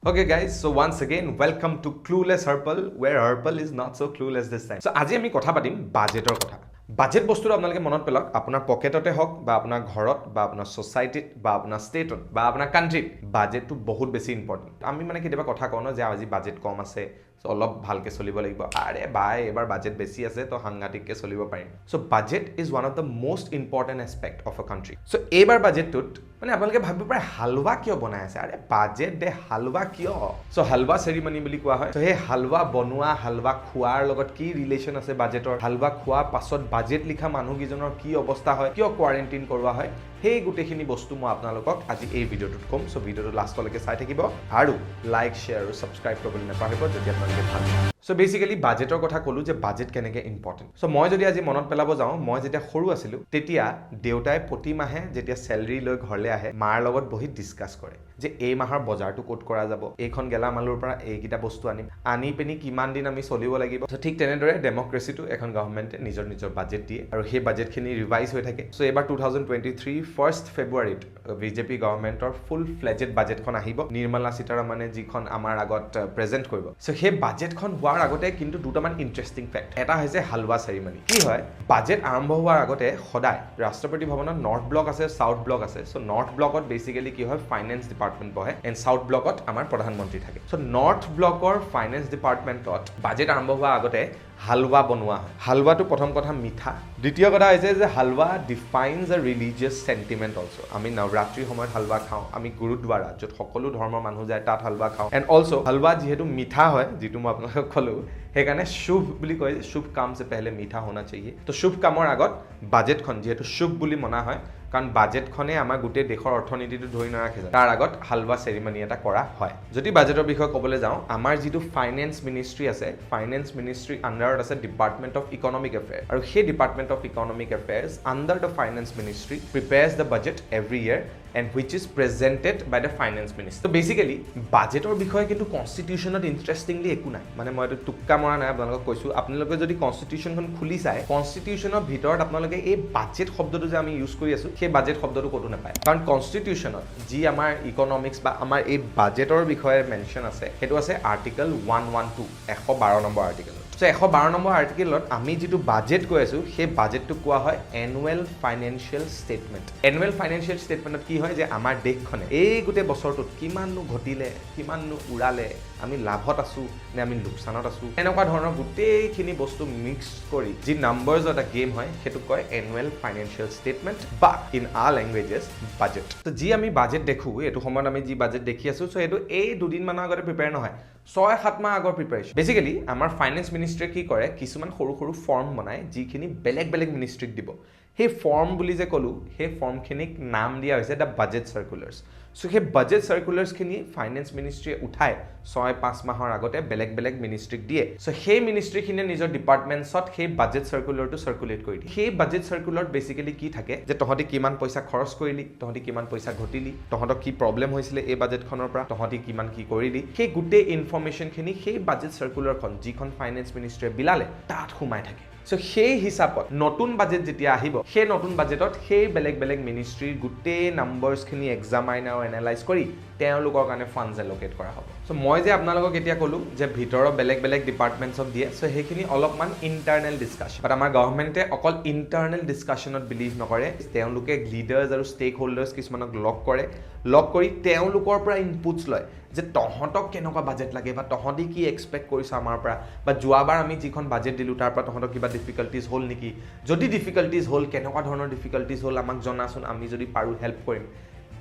Okay guys, so once again welcome to Clueless Harpal where Harpal is not so clueless this time. So আজি আমি কথা পাতিম বাজেটৰ কথা। বাজেট বস্তুটো আপোনালোকে মনত পেলাওক আপোনাৰ পকেটতে হওক বা আপোনাৰ ঘৰত বা আপোনাৰ সোসাইটিত বা আপোনাৰ ষ্টেটত বা আপোনাৰ কান্ট্ৰিত বাজেটটো বহুত বেছি ইম্পৰ্টেণ্ট। আমি মানে কেতিয়াবা কথা কওঁ ন যে আজি বাজেট কম আছে অলপ ভালকে চলিব লাগিব আৰে ভাই এবাৰ বাজেট বেছি আছে তো সাংঘাতিককে চলিব পাৰিম so budget is one of the most important aspect of a country so এইবাৰ বাজেটটোত মানে আপোনালোকে ভাবিব পাৰে হালৱা কিয় বনাই আছে আৰে বাজেট দে হালৱা কিয় সো হালৱা চেৰিমনি বুলি কোৱা হয় সো সেই হালৱা বনোৱা হালৱা খোৱাৰ লগত কি ৰিলেশ্যন আছে বাজেটৰ হালৱা খোৱা পাছত বাজেট লিখা মানুহকেইজনৰ কি অৱস্থা হয় কিয় কোৱাৰেণ্টাইন কৰোৱা হয় সেই গোটেইখিনি বস্তু মই আপোনালোকক আজি এই ভিডিঅ'টোত ক'ম সো ভিডিঅ'টো লাষ্টলৈকে চাই থাকিব আৰু লাইক শ্বেয়াৰ আৰু সাবস্ক্ৰাইব কৰিবলৈ নাপাহৰিব যদি আপোনালোকে ভাল পায় সো বেসিক্যালি বাজেটৰ কথা ক'লো যে বাজেট কেনেকে ইম্পৰ্টেণ্ট সো মই যদি আজি মনত পেলাব যাওঁ মই যেতিয়া সৰু আছিলোঁ তেতিয়া দেউতাই প্ৰতি মাহে যেতিয়া স্যালাৰি লৈ ঘৰলৈ আহে মাৰ লগত বহি ডিসকাস কৰে যে এই মাহৰ বজাৰটো কোট কৰা যাব এইখন গেলামালৰ পৰা এইকিটা বস্তু আনি পেনি কিমান দিন আমি চলিব লাগিব সো ঠিক তেনেদৰে ডেমক্ৰেসিটো এখন গভৰ্ণমেণ্টে নিজৰ বাজেট দিয়ে আৰু সেই বাজেটখিনি ৰিভাইজ হৈ থাকে সো এবাৰ 2023 1st ফেব্ৰুৱাৰীত বিজেপি গভৰ্ণমেণ্টৰ ফুল ফ্লেজেড বাজেটখন আহিব নিৰ্মলা সীতাৰামনে যিখন আমাৰ আগত প্ৰেজেন্ট কৰিব সো সেই বাজেটখন হোৱাৰ আগতে কিন্তু দুটামান ইন্টাৰেষ্টিং ফেক্ট এটা হৈছে হালৱা চেৰিমনি কি হয় বাজেট আৰম্ভ হোৱাৰ আগতে সদায় ৰাষ্ট্ৰপতি ভৱনত নৰ্থ ব্লক আছে সাউথ ব্লক আছে সো নৰ্থ ব্লকত বেসিক্যালি কি হয় ফাইনেন্স ডিপাৰ্টমেণ্ট বহে এণ্ড সাউথ ব্লকত আমাৰ প্ৰধানমন্ত্ৰী থাকে সো নৰ্থ ব্লকৰ ফাইনেন্স ডিপাৰ্টমেণ্টত বাজেট আৰম্ভ হোৱাৰ আগতে হালৱা বনোৱা হয় হালৱাটো প্ৰথম কথা মিঠা দ্বিতীয় কথা হৈছে যে হালৱা ডিফাইনছ আ ৰিলিজিয়াছ সেন্টিমেন্ট অলসো আমি নৱৰাত্ৰিৰ সময়ত হালৱা খাওঁ আমি গুৰুদ্বাৰা য'ত সকলো ধৰ্মৰ মানুহ যায় তাত হালৱা খাওঁ এণ্ড অলসো হালৱা যিহেতু মিঠা হয় যিটো মই আপোনালোকক ক'লো সেইকাৰণে শুভ বুলি কয় যে শুভ কাম সে পহলে মিঠা হোনা চাহিয়ে তো শুভ কামৰ আগত বাজেটখন যেহেতু শুভ বুলি মনা হয় কাৰণ বাজেটখনে আমাৰ গোটেই দেশৰ অৰ্থনীতিটো ধৰি নাৰাখে তাৰ আগত হালৱা চেৰিমনি এটা কৰা হয় যদি বাজেটৰ বিষয়ে ক'বলৈ যাওঁ আমাৰ যিটো ফাইনেন্স মিনিষ্ট্ৰি আছে ফাইনেন্স মিনিষ্ট্ৰি আণ্ডাৰত আছে ডিপাৰ্টমেণ্ট অফ ইকনমিক এফেয়াৰ আৰু সেই department of economic affairs under the finance ministry prepares the budget every year and which is presented by the finance minister. So basically বাজেটৰ বিষয়ে কিন্তু কনস্টিটিউশনত ইন্টাৰেষ্টিংলি একো নাই মানে মই এটা টুক্কা মৰা নাই আপোনালোকক কৈছো আপোনালোকে যদি কনস্টিটিউশনখন খুলি চাই কনস্টিটিউশনৰ ভিতৰত আপোনালোকে এই বাজেট শব্দটো যে আমি ইউজ কৰি আছো সেই বাজেট শব্দটো ক'তো নাপায় কাৰণ কনস্টিটিউশনত যি আমাৰ ইকনমিক্স বা আমাৰ এই বাজেটৰ বিষয়ে মেনশন আছে সেইটো আছে আৰ্টিকল 112 112 নম্বৰ আৰ্টিকল সো 112 নম্বৰ আৰ্টিকলত আমি যেটো বাজেট কৈ আছো সেই বাজেটটো কোৱা হয় annual financial statement annual financial ষ্টেটমেন্টত কি হয় যে আমাৰ দেশখনে এই গোটেই বছৰটোত কিমাননো ঘটিলে কিমাননো উৰালে আমি লাভত আছো নে আমি লোকসানত আছো এনেকুৱা ধৰণৰ গোটেইখিনি বস্তু মিক্স কৰি যি নাম্বাৰছ এটা গেম হয় সেইটো কয় এনুৱেল ফাইনেন্সিয়েল ষ্টেটমেন্ট বা ইন আল ল্যাঙ্গুৱেজেছ বাজেট তো যি আমি বাজেট দেখো এটো সময়ত আমি যি বাজেট দেখি আছো সো এটো এই দুদিন মানৰ আগতে প্ৰিপেয়াৰ নহয় 6-7 মাহ আগৰ প্ৰিপাৰেশ্যন বেসিক্যালি আমাৰ ফাইনেন্স মিনিষ্ট্ৰীয়ে কি কৰে কিছুমান সৰু সৰু ফৰ্ম বনায় যিখিনি বেলেগ মিনিষ্ট্ৰীক দিব সেই ফৰ্ম বুলি যে ক'লো সেই ফৰ্মখিনিক নাম দিয়া হৈছে দ্য বাজেট সাৰ্কুলাৰ্ছ সো সেই বাজেট সাৰ্কুলাৰ্ছখিনি ফাইনেন্স মিনিষ্ট্ৰীয়ে উঠাই 6-5 মাহৰ আগতে বেলেগ মিনিষ্ট্ৰীক দিয়ে সো সেই মিনিষ্ট্ৰীখিনিয়ে নিজৰ ডিপাৰ্টমেণ্টছত সেই বাজেট সাৰ্কুলাৰটো সাৰ্কুলেট কৰি দিয়ে সেই বাজেট সাৰ্কুলাৰত বেসিক্যালি কি থাকে যে তহঁতি কিমান পইচা খৰচ কৰিলি তহঁতি কিমান পইচা ঘটিলি তহঁতক কি প্ৰবলেম হৈছিলে এই বাজেটখনৰ পৰা তহঁতি কিমান কি কৰিলি সেই গোটেই ইনফৰমেশ্যনখিনি সেই বাজেট সাৰ্কুলাৰখন যিখন ফাইনেন্স মিনিষ্ট্ৰীয়ে বিলালে তাত সোমাই থাকে সো সেই হিচাপত নতুন বাজেট যেতিয়া আহিব সেই নতুন বাজেটত সেই বেলেগ মিনিষ্ট্ৰীৰ গোটেই নাম্বাৰছখিনি এক্সামাইন আৰু এনালাইজ কৰি তেওঁলোকৰ কাৰণে ফাণ্ডছ এলোকেট কৰা হ'ব সো মই যে আপোনালোকক এতিয়া ক'লো যে ভিতৰৰ বেলেগ ডিপাৰ্টমেণ্টছক দিয়ে সো সেইখিনি অলপমান ইণ্টাৰনেল ডিছকাশ্যন বাট আমাৰ গভৰ্ণমেণ্টে অকল ইণ্টাৰনেল ডিছকাশ্যনত বিলিভ নকৰে তেওঁলোকে লিডাৰ্ছ আৰু ষ্টেক হোল্ডাৰ্ছ কিছুমানক লগ কৰি তেওঁলোকৰ পৰা ইনপুটছ লয় যে তহঁতক কেনেকুৱা বাজেট লাগে বা তহঁতি কি এক্সপেক্ট কৰিছ আমাৰ পৰা বা যোৱাবাৰ আমি যিখন বাজেট দিলোঁ তাৰ পৰা তহঁতক কিবা ডিফিকাল্টিজ হ'ল নেকি যদি ডিফিকাল্টিজ হ'ল কেনেকুৱা ধৰণৰ ডিফিকাল্টিজ হ'ল আমাক জনাচোন আমি যদি পাৰোঁ হেল্প কৰিম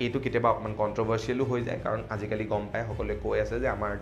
এইটো কেতিয়াবা অকমান কন্ট্ৰভাৰ্চিয়েলো হৈ যায় কাৰণ আজিকালি গম পায় সকলোৱে কৈ আছে যে আমাৰ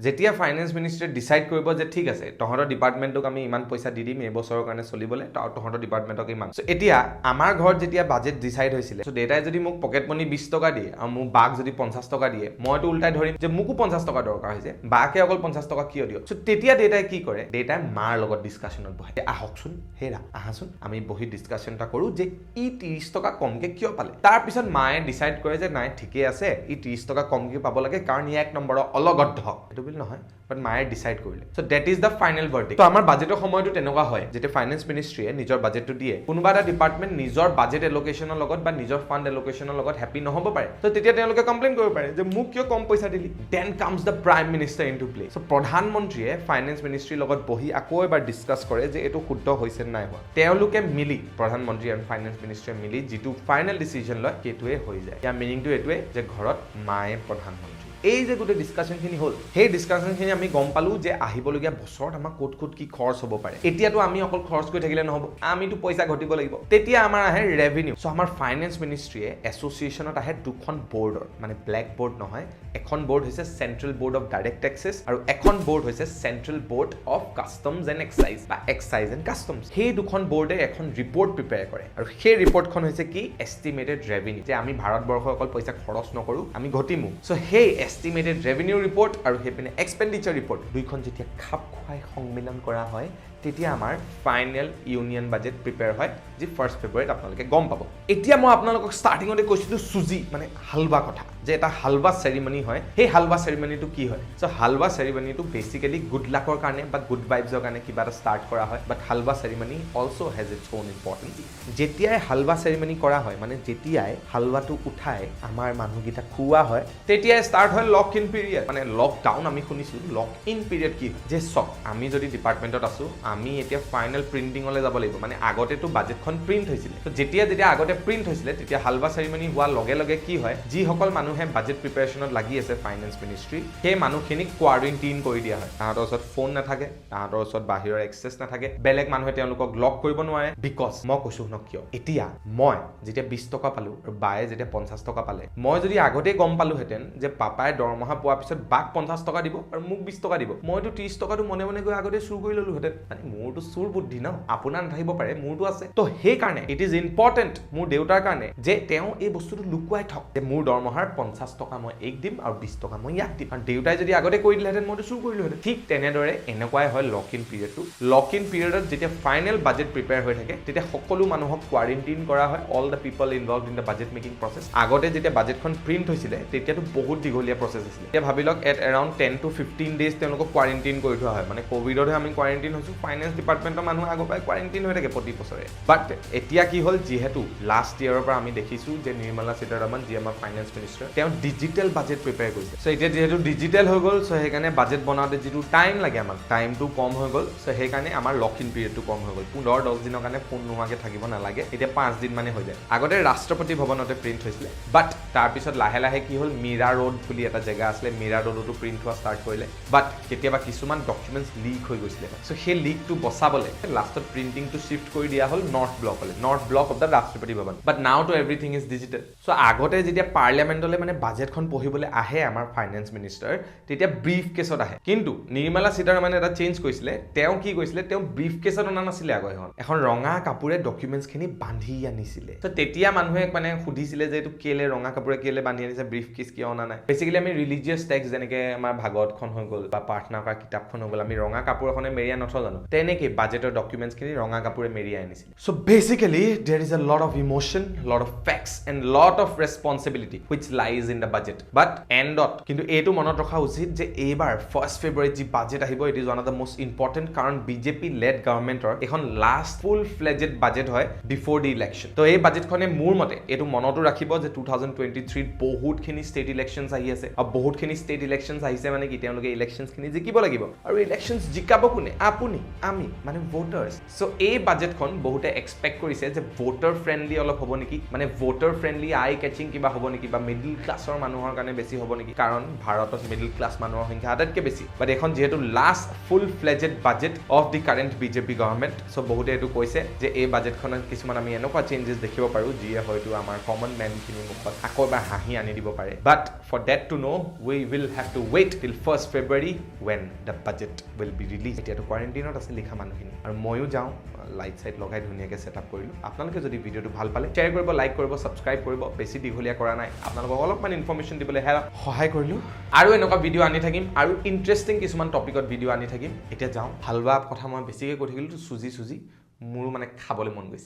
যেতিয়া ফাইনেন্স মিনিষ্ট্ৰীয়ে ডিসাইড কৰিব যে ঠিক আছে তহঁতৰ ডিপাৰ্টমেণ্টক আমি ইমান পইচা দি দিম এই বছৰৰ কাৰণে চলিবলৈ তহঁতৰ ডিপাৰ্টমেণ্টক ইমান সো এতিয়া আমাৰ ঘৰত যেতিয়া বাজেট ডিসাইড হৈছিলে সো দেউতাই যদি মোক পকেট মনি 20 টকা দিয়ে আৰু মোৰ বাক যদি 50 টকা দিয়ে মইতো উল্টাই ধৰিম যে মোকো 50 টকা দৰকাৰ হৈছে বাকে অকল 50 টকা কিয় দিয় সো তেতিয়া দেউতাই কি কৰে দেউতাই মাৰ লগত ডিসকাশনত বহে আহকচোন হেৰা আহাচোন আমি বহি ডিসকাশন এটা কৰো যে ই 30 টকা কমকে কিয় পালে তাৰ পিছত মায়ে ডিসাইড কৰে যে নাই ঠিকই আছে ই 30 টকা কমকে পাব লাগে কাৰণ ই এক নম্বৰৰ অলগদ্ধ বুলি নহয় বাট মায়ে ডিসাইড কৰিলে so that is the final verdict তো আমাৰ বাজেটৰ সময়টো তেনেকুৱা হয় যেতিয়া ফাইনেন্স মিনিষ্ট্ৰীয়ে নিজৰ বাজেটটো দিয়ে কোনোবা এটা ডিপাৰ্টমেণ্ট নিজৰ বাজেট এলোকেশ্যনৰ লগত বা নিজৰ ফাণ্ড এলোকেশ্যনৰ লগত হ্যাপি নহব পাৰে তো তেতিয়া তেওঁলোকে কমপ্লেইন কৰিব পাৰে যে মোক কিয় কম পইচা দিলি then comes the prime minister into play so প্ৰধানমন্ত্ৰীয়ে ফাইনেন্স মিনিষ্ট্ৰীৰ লগত বহি আকৌ এবাৰ ডিসকাস কৰে যে এটো শুদ্ধ হৈছে নাই হোৱা তেওঁলোকে মিলি প্ৰধানমন্ত্ৰী আৰু ফাইনেন্স মিনিষ্ট্ৰীয়ে মিলি যেটো ফাইনেল ডিসিজন লয় কেটোৱে হৈ যায় ইয়াৰ মিনিংটো এটোৱে যে ঘৰত মায়ে প্ৰধানমন্ত্ৰী এই যে গোটে ডিসকাশনখিনি হল সেই ডিসকাশনখিনি আমি গম পালো যে আহিবলগীয়া বছৰত আমাৰ কোট কি খৰচ হ'ব পাৰে এতিয়াতো আমি অকল খৰচ কৰি থাকিলে নহব আমিতো পইচা ঘটিব লাগিব তেতিয়া আমাৰ আহে ৰেভিনিউ সো আমাৰ ফাইনেন্স মিনিষ্ট্ৰীয়ে এছ'চিয়েশ্যনত আহে দুখন বৰ্ডৰ মানে ব্লেক বৰ্ড নহয় এখন বৰ্ড হৈছে central board of direct taxes আৰু এখন বৰ্ড হৈছে central board of customs and excise বা এক্সাইজ এণ্ড কাষ্টমছ সেই দুখন বৰ্ডে এখন ৰিপৰ্ট প্ৰিপেয়াৰ কৰে আৰু সেই ৰিপৰ্টখন হৈছে কি এষ্টিমেটেড ৰেভিনিউ যে আমি ভাৰতবৰ্ষৰ অকল পইচা খৰচ নকৰো আমি ঘটিমো সো সেই এষ্টিমেটেড ৰেভিনিউ ৰিপৰ্ট আৰু হেপিনে এক্সপেণ্ডিচাৰ ৰিপৰ্ট দুইখন যেতিয়া খাপ খুৱাই সংমিলন কৰা হয় তেতিয়া আমাৰ ফাইনেল ইউনিয়ন বাজেট প্ৰিপেয়াৰ হয় যি 1 ফেব্ৰুৱাৰীত আপোনালোকে গম পাব এতিয়া মই আপোনালোকক ষ্টাৰ্টিঙতে কৈছিলো সুজি মানে হালৱা কথা যে এটা হালৱা সেৰিমনি হয় সেই হালৱা সেৰিমনিটো কি হয় সো হালৱা সেৰিমনিটো বেসিক্যালি গুড লাকৰ কাৰণে বা গুড ভাইবছৰ কাৰণে কিবা এটা ষ্টাৰ্ট কৰা হয় but halwa ceremony also has its own importance যেতিয়াই হালৱা সেৰিমনি কৰা হয় মানে যেতিয়াই হালৱাটো উঠাই আমাৰ মানুহগিটা খুৱা হয় তেতিয়াই ষ্টাৰ্ট হয় লক ইন পিৰিয়ড মানে লকডাউন আমি শুনিছো লক ইন পিৰিয়ড কি যে সক আমি যদি ডিপাৰ্টমেন্টত আছো আমি এতিয়া ফাইনেল প্ৰিন্টিংলৈ যাব লাগিব মানে আগতেটো বাজেটখন প্ৰিন্ট হৈছিল তো যেতিয়া আগতে প্ৰিন্ট হৈছিল তেতিয়া হালৱা সেৰিমনি হোৱা লগে লগে কি হয় যি সকল মানুহে বাজেট প্ৰিপাৰেচনত লাগি আছে ফাইনেন্স মিনিষ্ট্ৰী সেই মানুহখিনিক কোৱাৰেণ্টাইন কৰি দিয়া হয় তাহাঁতৰ ওচৰত ফোন নাথাকে তাহাঁতৰ ওচৰত বাহিৰৰ এক্সেছ নাথাকে বেলেগ মানুহে তেওঁলোকক লক কৰিব নোৱাৰে বিকজ মই কৈছো ন কিয় এতিয়া মই যেতিয়া 20 টকা পালো আৰু বায়ে যেতিয়া 50 টকা পালে মই যদি আগতে গম পালোহেঁতেন যে পাপাই দৰমহা পোৱাৰ পিছত বাক 50 টকা দিব আৰু মোক 20 টকা দিব মইতো 30 টকাটো মনে মনে গৈ আগতে চুৰ কৰি ললোহেঁতেন মানে মোৰটো চুৰ বুদ্ধি ন আপোনাৰ নাথাকিব পাৰে মোৰটো আছে তো সেই কাৰণে ইট ইজ ইম্পৰ্টেন্ট মোৰ দেউতাৰ কাৰণে যে তেওঁ এই বস্তুটো লুকুৱাই থক যে মোৰ দৰমহাৰ 50 টকা মই এক দিম আৰু 20 টকা মই ইয়াক দিম কাৰণ দেউতাই যদি আগতে কৰি দিলেহেঁতেন মইতো চুৰ কৰিলোহেঁতেন ঠিক তেনেদৰে এনেকুৱাই হয় লক ইন পিৰিয়ডটো লক ইন পিৰিয়ডত যেতিয়া ফাইনেল বাজেট প্ৰিপেয়াৰ হৈ থাকে তেতিয়া সকলো মানুহক কোৱাৰেণ্টাইন কৰা হয় all the people involved in the budget making process আগতে যেতিয়া বাজেটখন প্ৰিন্ট হৈছিলে তেতিয়াতো বহুত দীঘলীয়া প্ৰচেছ আছিল এতিয়া ভাবি লওক এট এৰাউণ্ড 10 to 15 ডেজ তেওঁলোকক কোৱাৰেণ্টাইন কৰি থোৱা হয় মানে কোভিডতহে আমি কোৱাৰেণ্টাইন হৈছো ফাইনেন্স ডিপাৰ্টমেণ্টৰ মানুহ আগৰ পৰাই কোৱাৰেণ্টাইন হৈ থাকে প্ৰতি বছৰে বাট এতিয়া কি হ'ল যিহেতু লাষ্ট ইয়াৰৰ পৰা আমি দেখিছো যে নিৰ্মলা সীতাৰমণ যি আমাৰ ফাইনেন্স মিনিষ্টাৰ তেওঁ ডিজিটেল বাজেট প্ৰিপেয়াৰ কৰিছে সো এতিয়া যেহেতু ডিজিটেল হৈ গ'ল সো সেইকাৰণে বাজেট বনাওঁতে যিটো টাইম লাগে আমাক টাইমটো কম হৈ গ'ল সো সেইকাৰণে আমাৰ লক ইন পিৰিয়ডটো কম হৈ গ'ল 15-10 দিনৰ কাৰণে ফোন নোহোৱাকৈ থাকিব নালাগে এতিয়া 5 দিন মানে হৈ যায় আগতে ৰাষ্ট্ৰপতি ভৱনতে প্ৰিণ্ট হৈছিলে বাট তাৰপিছত লাহে লাহে কি হ'ল মীৰা ৰোড বুলি এটা জেগা আছিলে মীৰা ৰোডতো প্ৰিণ্ট হোৱা ষ্টাৰ্ট কৰিলে বাট কেতিয়াবা কিছুমান ডকুমেণ্টছ লিক হৈ গৈছিলে সো সেই লিকটো বচাবলৈ লাষ্টত প্ৰিণ্টিংটো শিফ্ট কৰি দিয়া হ'ল নৰ্থ ব্লক অফ দ্য ৰাষ্ট্ৰপতি Bhavan but now to everything is digital so আগতে যেতিয়া পাৰ্লিয়ামেণ্টলৈ মানে বাজেটখন পঢ়িবলৈ আহে আমাৰ ফাইনেন্স মিনিষ্টাৰ তেতিয়া ব্ৰিফ কেছত আহে কিন্তু নিৰ্মলা সীতাৰমণে এটা চেঞ্জ কৰিছিলে তেওঁ কি কৰিছিলে তেওঁ ব্ৰিফ কেছত অনা নাছিলে আগৰ এখন ৰঙা কাপোৰে ডকুমেণ্টছখিনি বান্ধি আনিছিলে তো তেতিয়া মানুহে মানে সুধিছিলে যে এইটো কেলে ৰঙা কাপোৰে কেলে বান্ধি আনিছে ব্ৰিফ কেছ কিয় অনা নাই বেছিকেলি আমি ৰিলিজিয়াছ টেক্সট যেনেকৈ আমাৰ ভাগৱতখন হৈ গ'ল বা প্ৰাৰ্থনা কৰা কিতাপখন হৈ গ'ল আমি ৰঙা কাপোৰ এখনে মেৰিয়াই নথওঁ জানো তেনেকৈ বাজেটৰ ডকুমেণ্টছখিনি ৰঙা কাপোৰে মেৰিয়াই আনিছিলে সো বেছিকেলি দেৰ is a lot of emotion, lot of facts and lot of responsibility which lies in the budget but endot কিন্তু এইটো মনত ৰখা উচিত যে এইবাৰ 1 ফেব্ৰুৱাৰীত যি বাজেট আহিব it is one of the most important কাৰণ বিজেপি লেড গভৰ্ণমেণ্টৰ এখন লাষ্ট ফুল ফ্লেজেড বাজেট হয় বিফৰ দি ইলেকশ্যন তো এই বাজেটখনে মোৰ মতে এইটো মনতো ৰাখিব যে 2023 বহুতখিনি ষ্টেট ইলেকশ্যনছ আহি আছে আৰু বহুতখিনি ষ্টেট ইলেকশ্যনছ আহিছে মানে কি তেওঁলোকে ইলেকশ্যনছখিনি জিকিব লাগিব আৰু ইলেকশ্যনছ জিকাব কোনে আপুনি আমি মানে ভোটাৰ্ছ সো এই বাজেটখন বহুতে এক্সপেক্ট কৰিছে যে ভোটাৰ ফ্ৰেণ্ডলি অলপ হ'ব নেকি মানে ভোটাৰ ফ্ৰেণ্ডলি আই কেচিং কিবা হ'ব নেকি বা মিডল ক্লাছৰ মানুহৰ কাৰণে বেছি হ'ব নেকি কাৰণ ভাৰতত মিডল ক্লাছ মানুহৰ সংখ্যা আটাইতকৈ বেছি বাট এখন যিহেতু last full fledged budget of the current BJP government so বহুতে এইটো কৈছে যে এই বাজেটখনত কিছুমান আমি এনেকুৱা চেঞ্জেছ দেখিব পাৰোঁ যিয়ে হয়তো আমাৰ কমন মেনখিনিৰ মুখত আকৌ এবাৰ হাঁহি আনি দিব পাৰে but for that to know' we will have to wait till 1 February when the budget will be release এতিয়াতো কোৱাৰেণ্টাইনত আছে লিখা মানুহখিনি আৰু ময়ো যাওঁ লাইট চাইট লগাই ধুনীয়াকৈ ছেটআপ কৰিলোঁ আপোনালোকে যদি ভিডিঅ'টো ভাল পালে শ্বেয়াৰ কৰিব লাইক কৰিব ছাবস্ক্ৰাইব কৰিব বেছি দীঘলীয়া কৰা নাই আপোনালোকক অলপমান ইনফৰমেশ্যন দিবলৈ সহায় কৰিলোঁ আৰু এনেকুৱা ভিডিঅ' আনি থাকিম আৰু ইণ্টাৰেষ্টিং কিছুমান টপিকত ভিডিঅ' আনি থাকিম এতিয়া যাওঁ হালৱা কথা মই বেছিকৈ কৈ থাকিলোঁ চুজি মোৰো মানে খাবলৈ মন গৈছে